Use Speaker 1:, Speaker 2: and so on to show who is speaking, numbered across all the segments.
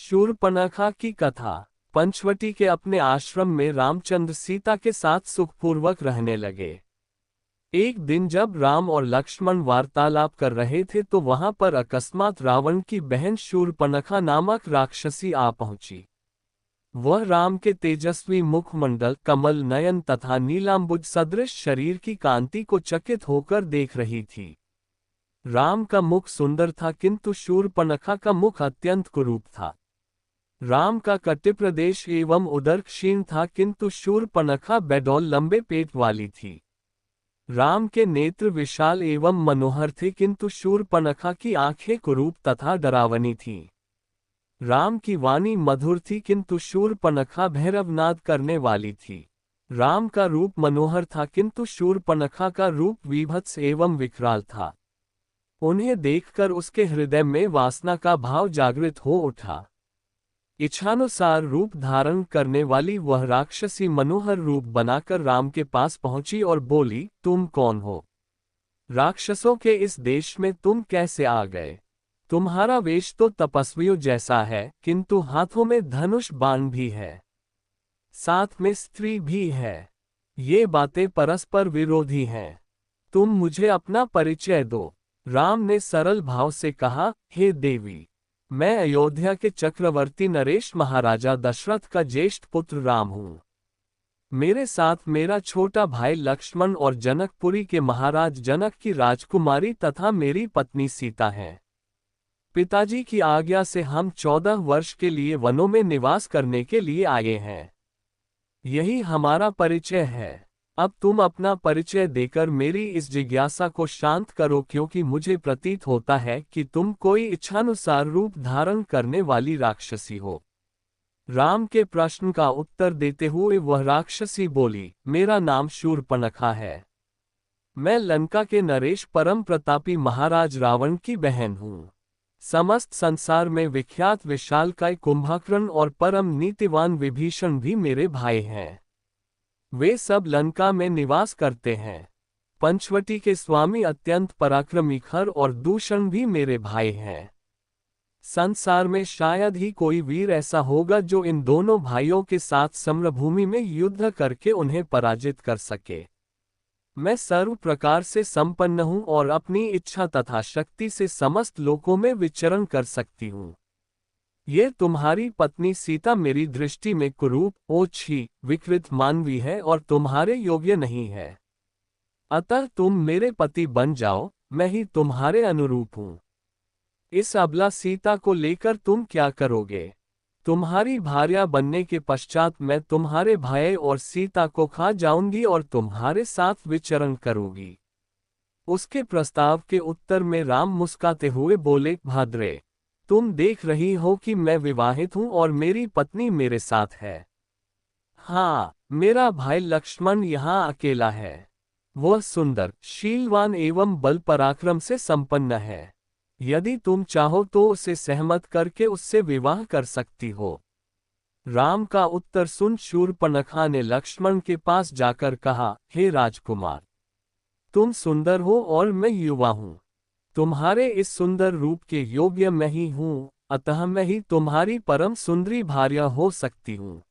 Speaker 1: शूर्पणखा की कथा। पंचवटी के अपने आश्रम में रामचंद्र सीता के साथ सुखपूर्वक रहने लगे। एक दिन जब राम और लक्ष्मण वार्तालाप कर रहे थे तो वहां पर अकस्मात रावण की बहन शूर्पणखा नामक राक्षसी आ पहुंची। वह राम के तेजस्वी मुखमंडल, कमल नयन तथा नीलांबुज सदृश शरीर की कांति को चकित होकर देख रही थी। राम का मुख सुंदर था किंतु शूर्पणखा का मुख अत्यंत कुरूप था। राम का कटिप्रदेश एवं उदर क्षीण था किंतु शूर्पणखा बेडौल लंबे पेट वाली थी। राम के नेत्र विशाल एवं मनोहर थे किंतु शूर्पणखा की आंखें कुरूप तथा डरावनी थीं। राम की वाणी मधुर थी किंतु शूर्पणखा भैरवनाद करने वाली थी। राम का रूप मनोहर था किंतु शूर्पणखा का रूप विभत्स एवं विकराल था। उन्हें देखकर उसके हृदय में वासना का भाव जागृत हो उठा। इच्छानुसार रूप धारण करने वाली वह राक्षसी मनोहर रूप बनाकर राम के पास पहुंची और बोली, तुम कौन हो? राक्षसों के इस देश में तुम कैसे आ गए? तुम्हारा वेश तो तपस्वियों जैसा है किंतु हाथों में धनुष बाण भी है, साथ में स्त्री भी है। ये बातें परस्पर विरोधी हैं। तुम मुझे अपना परिचय दो। राम ने सरल भाव से कहा, हे देवी, मैं अयोध्या के चक्रवर्ती नरेश महाराजा दशरथ का ज्येष्ठ पुत्र राम हूँ। मेरे साथ मेरा छोटा भाई लक्ष्मण और जनकपुरी के महाराज जनक की राजकुमारी तथा मेरी पत्नी सीता हैं। पिताजी की आज्ञा से हम 14 वर्ष के लिए वनों में निवास करने के लिए आए हैं। यही हमारा परिचय है। अब तुम अपना परिचय देकर मेरी इस जिज्ञासा को शांत करो क्योंकि मुझे प्रतीत होता है कि तुम कोई इच्छानुसार रूप धारण करने वाली राक्षसी हो। राम के प्रश्न का उत्तर देते हुए वह राक्षसी बोली, मेरा नाम शूर्पणखा है। मैं लंका के नरेश परम प्रतापी महाराज रावण की बहन हूँ। समस्त संसार में विख्यात विशालकाय कुंभकर्ण और परम नीतिवान विभीषण भी मेरे भाई हैं। वे सब लंका में निवास करते हैं। पंचवटी के स्वामी अत्यंत पराक्रमी खर और दूषण भी मेरे भाई हैं। संसार में शायद ही कोई वीर ऐसा होगा जो इन दोनों भाइयों के साथ सम्रभूमि में युद्ध करके उन्हें पराजित कर सके। मैं सर्व प्रकार से संपन्न हूँ और अपनी इच्छा तथा शक्ति से समस्त लोकों में विचरण कर सकती हूँ। ये तुम्हारी पत्नी सीता मेरी दृष्टि में कुरूप, ओछी, विकृत मानवी है और तुम्हारे योग्य नहीं है। अतः तुम मेरे पति बन जाओ, मैं ही तुम्हारे अनुरूप हूँ। इस अबला सीता को लेकर तुम क्या करोगे? तुम्हारी भार्या बनने के पश्चात मैं तुम्हारे भाई और सीता को खा जाऊंगी और तुम्हारे साथ विचरण करूंगी। उसके प्रस्ताव के उत्तर में राम मुस्कुराते हुए बोले, भाद्रे, तुम देख रही हो कि मैं विवाहित हूं और मेरी पत्नी मेरे साथ है। हाँ, मेरा भाई लक्ष्मण यहाँ अकेला है। वह सुंदर, शीलवान एवं बल पराक्रम से संपन्न है। यदि तुम चाहो तो उसे सहमत करके उससे विवाह कर सकती हो। राम का उत्तर सुन शूर्पणखा ने लक्ष्मण के पास जाकर कहा, हे राजकुमार, तुम सुंदर हो और मैं युवा हूँ। तुम्हारे इस सुंदर रूप के योग्य मैं ही हूँ, अतः मैं ही तुम्हारी परम सुंदरी भार्या हो सकती हूँ।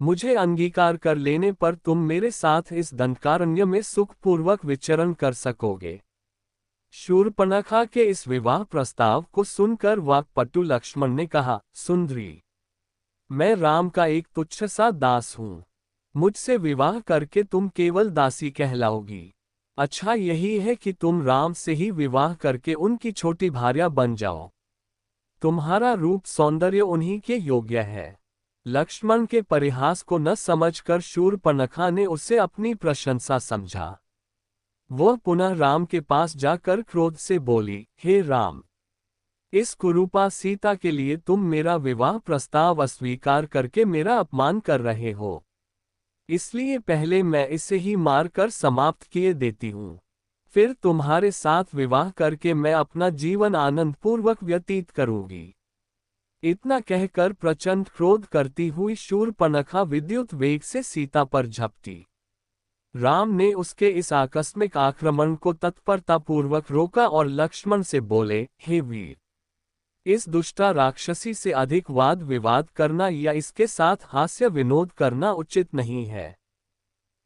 Speaker 1: मुझे अंगीकार कर लेने पर तुम मेरे साथ इस दंडकारण्य में सुखपूर्वक विचरण कर सकोगे। शूर्पणखा के इस विवाह प्रस्ताव को सुनकर वाक्पटु लक्ष्मण ने कहा, सुंदरी, मैं राम का एक तुच्छ सा दास हूँ। मुझसे विवाह करके तुम केवल दासी कहलाओगी। अच्छा यही है कि तुम राम से ही विवाह करके उनकी छोटी भार्या बन जाओ। तुम्हारा रूप सौंदर्य उन्हीं के योग्य है। लक्ष्मण के परिहास को न समझकर शूर्पणखा ने उसे अपनी प्रशंसा समझा। वह पुनः राम के पास जाकर क्रोध से बोली, हे राम, इस कुरूपा सीता के लिए तुम मेरा विवाह प्रस्ताव अस्वीकार करके मेरा अपमान कर रहे हो। इसलिए पहले मैं इसे ही मारकर समाप्त किए देती हूँ। फिर तुम्हारे साथ विवाह करके मैं अपना जीवन आनंदपूर्वक व्यतीत करूंगी। इतना कहकर प्रचंड क्रोध करती हुई शूर्पणखा विद्युत वेग से सीता पर झपटी। राम ने उसके इस आकस्मिक आक्रमण को तत्परतापूर्वक रोका और लक्ष्मण से बोले, हे वीर, इस दुष्टा राक्षसी से अधिक वाद विवाद करना या इसके साथ हास्य विनोद करना उचित नहीं है।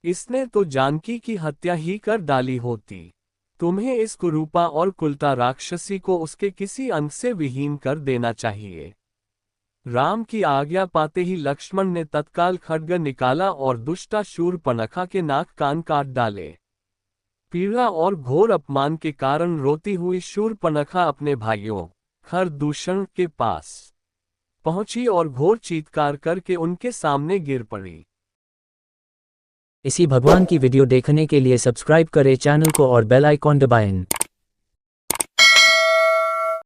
Speaker 1: इसने तो जानकी की हत्या ही कर डाली होती। तुम्हें इस कुरूपा और कुलटा राक्षसी को उसके किसी अंग से विहीन कर देना चाहिए। राम की आज्ञा पाते ही लक्ष्मण ने तत्काल खड्ग निकाला और दुष्टा शूर्पणखा के नाक कान काट डाले। पीड़ा और घोर अपमान के कारण रोती हुई शूर्पणखा अपने भाइयों खरदूषण के पास पहुंची और घोर चीत्कार करके उनके सामने गिर पड़ी।
Speaker 2: इसी भगवान की वीडियो देखने के लिए सब्सक्राइब करें चैनल को और बेल आइकॉन दबाएं।